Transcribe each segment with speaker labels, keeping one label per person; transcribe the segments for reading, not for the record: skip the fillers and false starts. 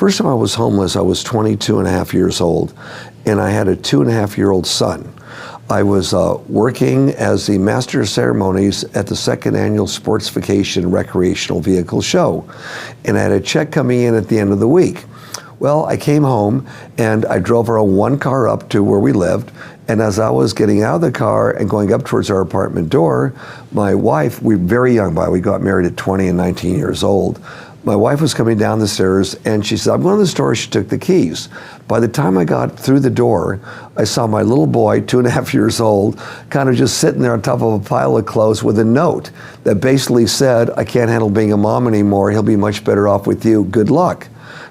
Speaker 1: First time I was homeless, I was 22 and a half years old, and I had a 2.5-year-old son. I was working as the master of ceremonies at the second annual Sports Vacation Recreational Vehicle Show, and I had a check coming in at the end of the week. Well, I came home and I drove our one car up to where we lived, and as I was getting out of the car and going up towards our apartment door, my wife, we were very young, we got married at 20 and 19 years old. My wife was coming down the stairs and she said, I'm going to the store. She took the keys. By the time I got through the door, I saw my little boy, 2.5 years old, kind of just sitting there on top of a pile of clothes with a note that basically said, I can't handle being a mom anymore. He'll be much better off with you. Good luck.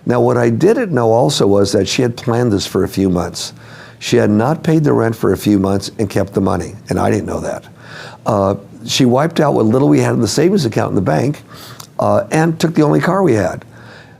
Speaker 1: Now, what I didn't know also was that she had planned this for a few months. She had not paid the rent for a few months and kept the money, and I didn't know that. She wiped out what little we had in the savings account in the bank, and took the only car we had.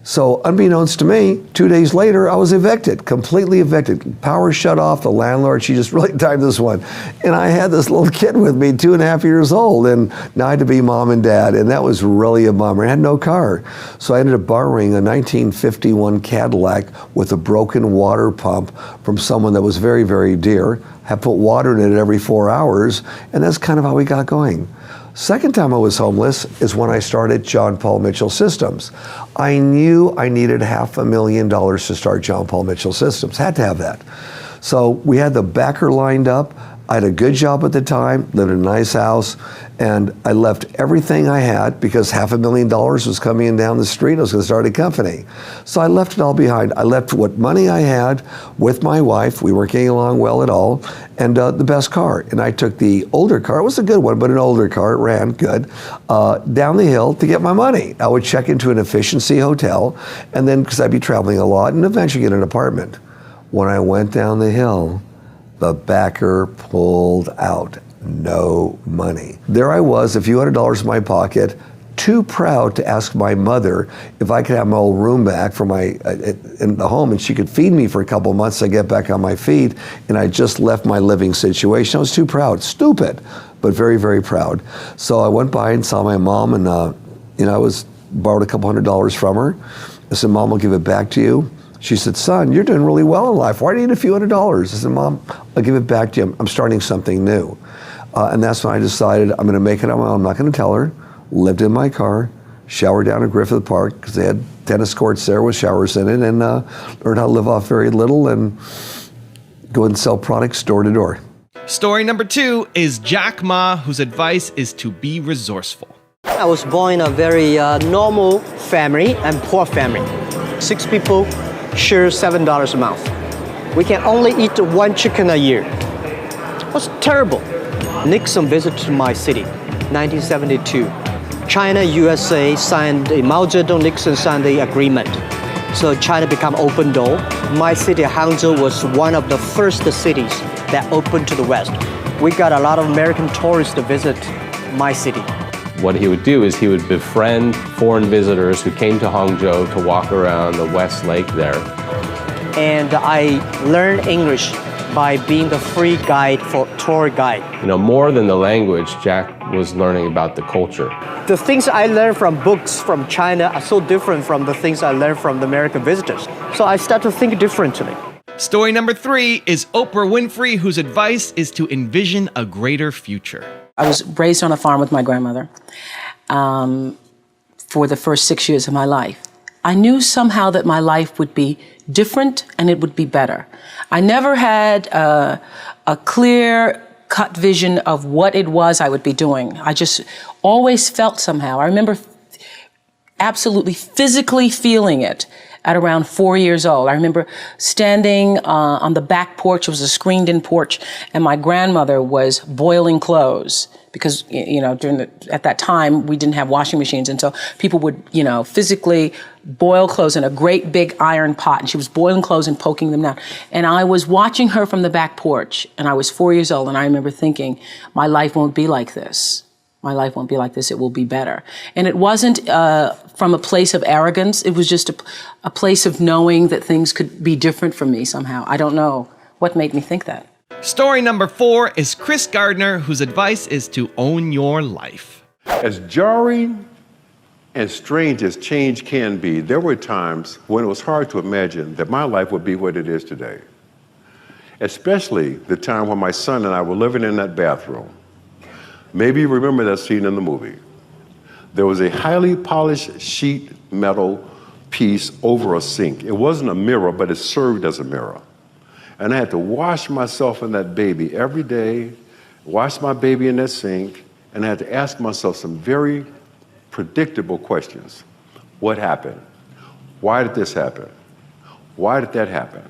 Speaker 1: So unbeknownst to me, 2 days later, I was evicted, completely evicted. Power shut off, the landlord, she just really timed this one. And I had this little kid with me, 2.5 years old, and now I had to be mom and dad, and that was really a bummer. I had no car. So I ended up borrowing a 1951 Cadillac with a broken water pump from someone that was very, very dear. I put water in it every 4 hours, and that's kind of how we got going. Second time I was homeless is when I started John Paul Mitchell Systems. I knew I needed $500,000 to start John Paul Mitchell Systems. Had to have that. So we had the backer lined up. I had a good job at the time, lived in a nice house, and I left everything I had because $500,000 was coming in down the street. I was going to start a company. So I left it all behind. I left what money I had with my wife. We weren't getting along well at all, and the best car. And I took the older car. It was a good one, but an older car. It ran good. Down the hill to get my money. I would check into an efficiency hotel, and then, because I'd be traveling a lot, and eventually get an apartment. When I went down the hill, the backer pulled out no money. There I was, a few $100s in my pocket, too proud to ask my mother if I could have my old room back for in the home, and she could feed me for a couple months to get back on my feet, and I just left my living situation. I was too proud, stupid, but very, very proud. So I went by and saw my mom, and I borrowed a couple $100s from her. I said, Mom, I'll give it back to you. She said, son, you're doing really well in life. Why do you need a few $100s? I said, Mom, I'll give it back to you. I'm starting something new. And that's when I decided I'm going to make it on my own. I'm not going to tell her. Lived in my car, showered down at Griffith Park because they had tennis courts there with showers in it, and learned how to live off very little and go and sell products door to door.
Speaker 2: Story number 2 is Jack Ma, whose advice is to be resourceful.
Speaker 3: I was born in a very normal family and poor family. 6 people share $7 a month. We can only eat 1 chicken a year. It was terrible. Nixon visited my city, 1972. China, USA Mao Zedong, Nixon signed the agreement. So China became open door. My city, Hangzhou, was one of the first cities that opened to the West. We got a lot of American tourists to visit my city.
Speaker 4: What he would do is he would befriend foreign visitors who came to Hangzhou to walk around the West Lake there.
Speaker 3: And I learned English by being the free guide for tour guide.
Speaker 4: More than the language, Jack was learning about the culture.
Speaker 3: The things I learned from books from China are so different from the things I learned from the American visitors. So I started to think differently.
Speaker 2: Story number 3 is Oprah Winfrey, whose advice is to envision a greater future.
Speaker 5: I was raised on a farm with my grandmother for the first 6 years of my life. I knew somehow that my life would be different and it would be better. I never had a clear-cut vision of what it was I would be doing. I just always felt somehow. I remember absolutely physically feeling it at around 4 years old. I remember standing on the back porch. It was a screened-in porch, and my grandmother was boiling clothes because, at that time, we didn't have washing machines, and so people would, physically boil clothes in a great big iron pot, and she was boiling clothes and poking them down. And I was watching her from the back porch, and I was 4 years old, and I remember thinking, my life won't be like this. My life won't be like this, it will be better. And it wasn't from a place of arrogance, it was just a place of knowing that things could be different from me somehow. I don't know what made me think that.
Speaker 2: Story number 4 is Chris Gardner, whose advice is to own your life.
Speaker 6: As jarring And strange as change can be, there were times when it was hard to imagine that my life would be what it is today. Especially the time when my son and I were living in that bathroom. Maybe you remember that scene in the movie. There was a highly polished sheet metal piece over a sink. It wasn't a mirror, but it served as a mirror. And I had to wash myself in that baby every day, wash my baby in that sink, and I had to ask myself some very predictable questions. What happened? Why did this happen? Why did that happen?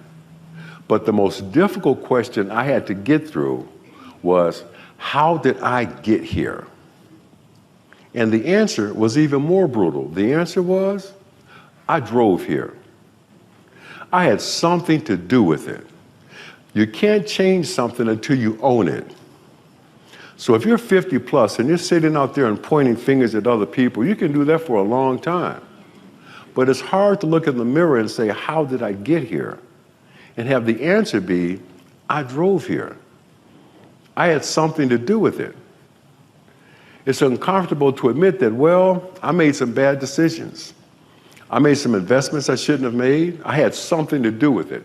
Speaker 6: But the most difficult question I had to get through was, how did I get here? And the answer was even more brutal. The answer was, I drove here. I had something to do with it. You can't change something until you own it. So if you're 50 plus and you're sitting out there and pointing fingers at other people, you can do that for a long time. But it's hard to look in the mirror and say, how did I get here? And have the answer be, I drove here. I had something to do with it. It's uncomfortable to admit that, well, I made some bad decisions. I made some investments I shouldn't have made. I had something to do with it.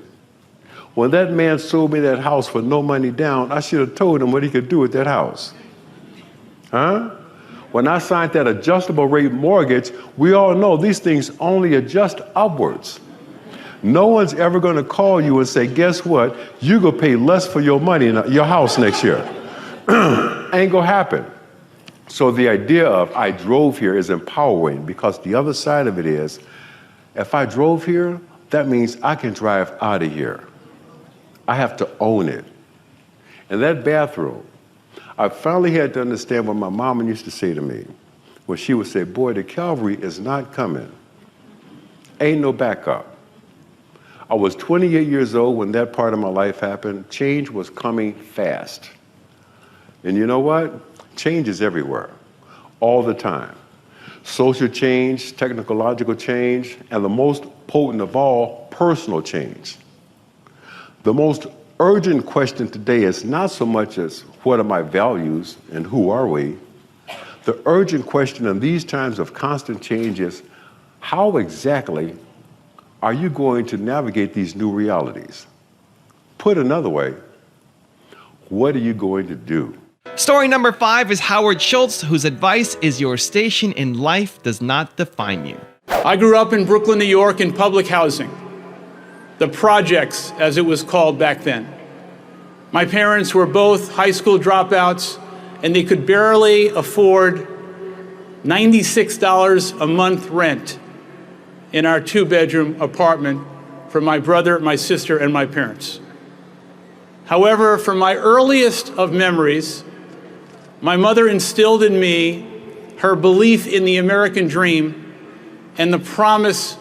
Speaker 6: When that man sold me that house for no money down, I should have told him what he could do with that house. Huh? When I signed that adjustable rate mortgage, we all know these things only adjust upwards. No one's ever going to call you and say, guess what? You're going to pay less for your money in your house next year. Ain't going to happen. So the idea of I drove here is empowering, because the other side of it is, if I drove here, that means I can drive out of here. I have to own it. In that bathroom, I finally had to understand what my mama used to say to me, when she would say, boy, the cavalry is not coming. Ain't no backup. I was 28 years old when that part of my life happened. Change was coming fast. And you know what? Change is everywhere, all the time. Social change, technological change, and the most potent of all, personal change. The most urgent question today is not so much as what are my values and who are we? The urgent question in these times of constant change is, how exactly are you going to navigate these new realities? Put another way, what are you going to do?
Speaker 2: Story number 5 is Howard Schultz, whose advice is your station in life does not define you.
Speaker 7: I grew up in Brooklyn, New York, in public housing. The projects, as it was called back then. My parents were both high school dropouts, and they could barely afford $96 a month rent in our 2-bedroom apartment for my brother, my sister, and my parents. However, from my earliest of memories, my mother instilled in me her belief in the American dream and the promise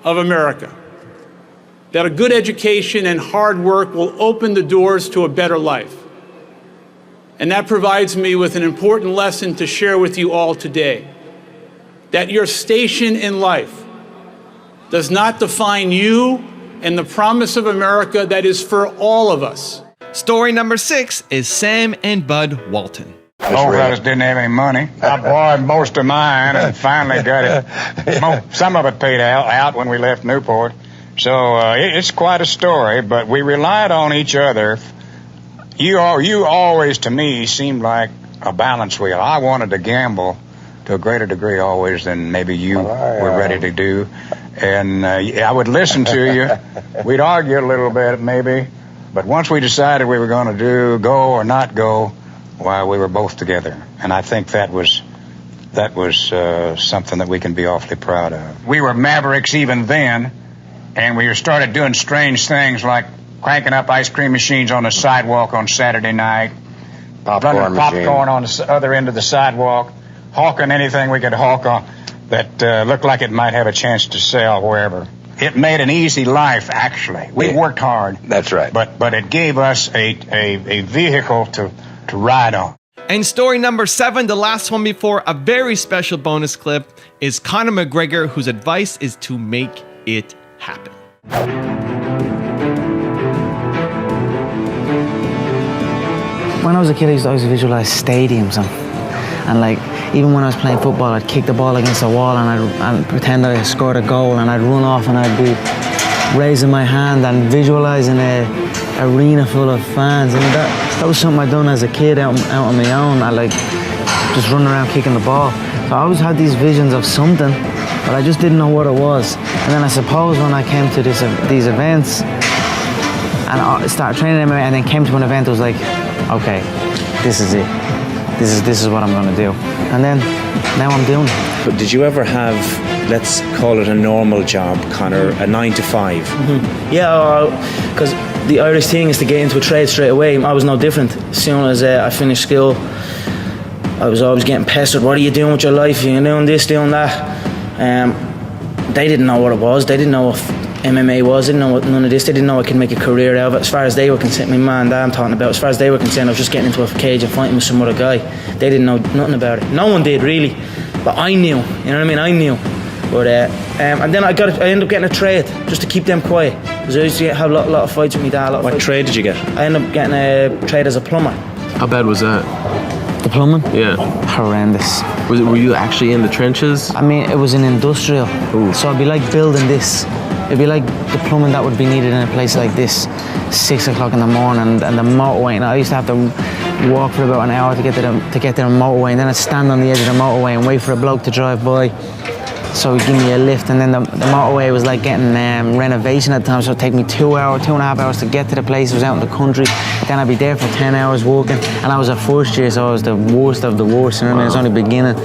Speaker 7: of America. That a good education and hard work will open the doors to a better life. And that provides me with an important lesson to share with you all today. That your station in life does not define you and the promise of America that is for all of us.
Speaker 2: Story number 6 is Sam and Bud Walton.
Speaker 8: Both of us didn't have any money. I borrowed most of mine and finally got it. Some of it paid out when we left Newport. So it's quite a story, but we relied on each other. You always, to me, seemed like a balance wheel. I wanted to gamble to a greater degree always than maybe you were ready to do. And I would listen to you. We'd argue a little bit maybe, but once we decided we were going to go or not go, why, we were both together. And I think that was something that we can be awfully proud of. We were mavericks even then. And we started doing strange things like cranking up ice cream machines on the sidewalk on Saturday night, running popcorn on the other end of the sidewalk, hawking anything we could hawk on that looked like it might have a chance to sell wherever. It made an easy life, actually. We worked hard.
Speaker 9: That's right.
Speaker 8: But it gave us a vehicle to ride on.
Speaker 2: And story number 7, the last one before a very special bonus clip, is Conor McGregor, whose advice is to make it happen.
Speaker 10: When I was a kid, I used to always visualize stadiums, and
Speaker 9: And like, even when I was playing football, I'd kick the ball against the wall and I'd pretend I scored a goal, and I'd run off and I'd be raising my hand and visualizing a arena full of fans. And that was something I'd done as a kid out on my own. I like just running around kicking the ball. So I always had these visions of something, but I just didn't know what it was. And then I suppose when I came to these events and I started training MMA and then came to an event, it was like, okay, this is it. This is what I'm going to do. And then now I'm doing it.
Speaker 10: But did you ever have, let's call it a normal job, Conor, a 9 to 5?
Speaker 9: Mm-hmm. Yeah, because the Irish thing is to get into a trade straight away. I was no different. As soon as I finished school, I was always getting pestered. What are you doing with your life? You're doing this, doing that. They didn't know what it was. They didn't know what MMA was. They didn't know what none of this. They didn't know I could make a career out of it. As far as they were concerned, my man and dad I'm talking about, as far as they were concerned, I was just getting into a cage and fighting with some other guy. They didn't know nothing about it. No one did, really. But I knew, you know what I mean? I knew. But and then I ended up getting a trade just to keep them quiet. Because I used to have a lot of fights with my dad.
Speaker 10: What trade did you get?
Speaker 9: I ended up getting a trade as a plumber.
Speaker 4: How bad was that?
Speaker 9: The plumbing?
Speaker 4: Yeah.
Speaker 9: Horrendous.
Speaker 4: Were you actually in the trenches?
Speaker 9: I mean, it was an industrial.
Speaker 4: Ooh.
Speaker 9: So it'd be like building this. It'd be like the plumbing that would be needed in a place like this, 6 o'clock in the morning, and the motorway. And I used to have to walk for about an hour to get to the motorway, and then I'd stand on the edge of the motorway and wait for a bloke to drive by. So he'd give me a lift, and then the motorway was like getting renovation at the time, so it'd take me 2.5 hours to get to the place. It was out in the country. Then I'd be there for 10 hours walking, and I was a first year, so I was the worst of the worst. You know what I mean? I was only beginning.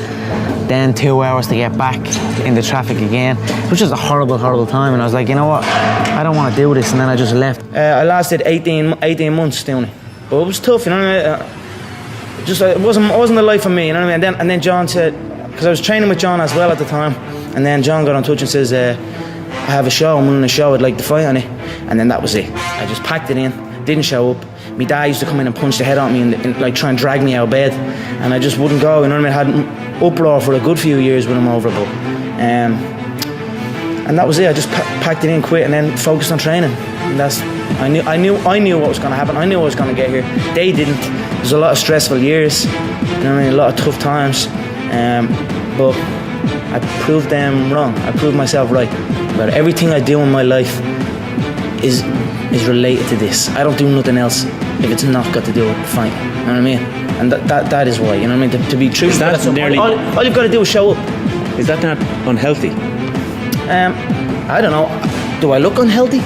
Speaker 9: Then 2 hours to get back in the traffic again. It was just a horrible, horrible time, and I was like, you know what? I don't want to do this, and then I just left. I lasted 18 months doing it, but it was tough, you know what I mean? It wasn't the life for me, you know what I mean? And then John said, because I was training with John as well at the time, and then John got in touch and says, I have a show, I'm running a show, I'd like to fight on it. And then that was it. I just packed it in, didn't show up. My dad used to come in and punch the head on me and like try and drag me out of bed, and I just wouldn't go, you know what I mean? I had an uproar for a good few years with him over it, and that was it. I just packed it in, quit, and then focused on training. And I knew what was going to happen. I knew I was going to get here. They didn't. There's a lot of stressful years, you know what I mean? A lot of tough times, but I proved them wrong. I proved myself right. But everything I do in my life is related to this. I don't do nothing else if it's not got to do with fighting. You know what I mean? And that is why. You know what I mean? To be true.
Speaker 10: Is that nearly?
Speaker 9: All you've got to do is show up.
Speaker 10: Is that not unhealthy?
Speaker 9: I don't know. Do I look unhealthy?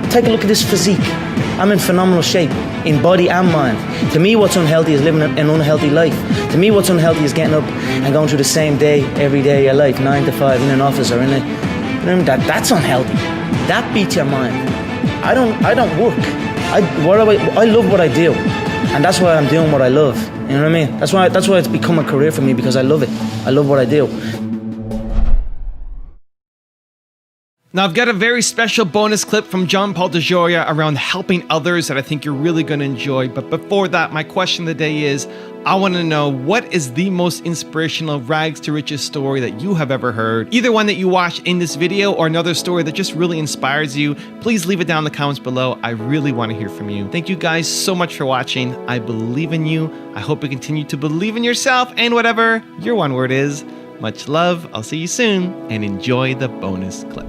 Speaker 9: Take a look at this physique. I'm in phenomenal shape, in body and mind. To me, what's unhealthy is living an unhealthy life. To me, what's unhealthy is getting up and going through the same day every day of your life, 9 to 5 in an office or in a. You know, that's unhealthy. That beats your mind. I don't work. I love what I do, and that's why I'm doing what I love. You know what I mean? That's why it's become a career for me, because I love it. I love what I do.
Speaker 2: Now, I've got a very special bonus clip from John Paul DeJoria around helping others that I think you're really going to enjoy. But before that, my question of the day is, I want to know, what is the most inspirational rags to riches story that you have ever heard? Either one that you watched in this video or another story that just really inspires you, please leave it down in the comments below. I really want to hear from you. Thank you guys so much for watching. I believe in you. I hope you continue to believe in yourself and whatever your one word is. Much love. I'll see you soon, and enjoy the bonus clip.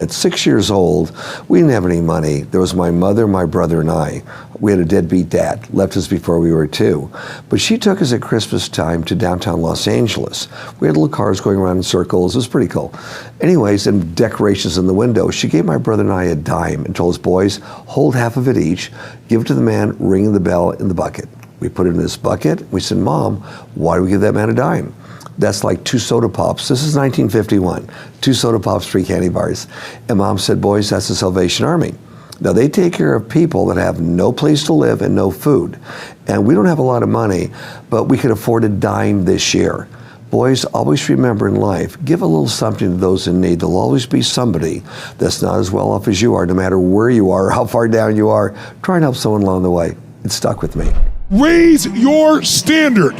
Speaker 1: At 6 years old, we didn't have any money. There was my mother, my brother, and I. We had a deadbeat dad, left us before we were 2. But she took us at Christmas time to downtown Los Angeles. We had little cars going around in circles. It was pretty cool. Anyways, and decorations in the window. She gave my brother and I a dime and told us, boys, hold half of it each, give it to the man ringing the bell in the bucket. We put it in this bucket. We said, Mom, why do we give that man a dime? That's like 2 soda pops. This is 1951. 2 soda pops, 3 candy bars. And Mom said, boys, that's the Salvation Army. Now, they take care of people that have no place to live and no food. And we don't have a lot of money, but we could afford a dime this year. Boys, always remember in life, give a little something to those in need. There'll always be somebody that's not as well off as you are, no matter where you are or how far down you are. Try and help someone along the way. It stuck with me.
Speaker 11: Raise your standard.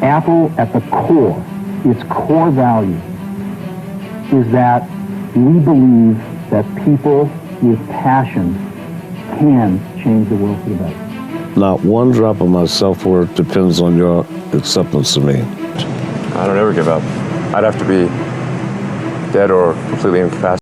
Speaker 12: Apple, at the core, its core value is that we believe that people with passion can change the world for the better.
Speaker 13: Not one drop of my self-worth depends on your acceptance of me.
Speaker 14: I don't ever give up. I'd have to be dead or completely incapacitated.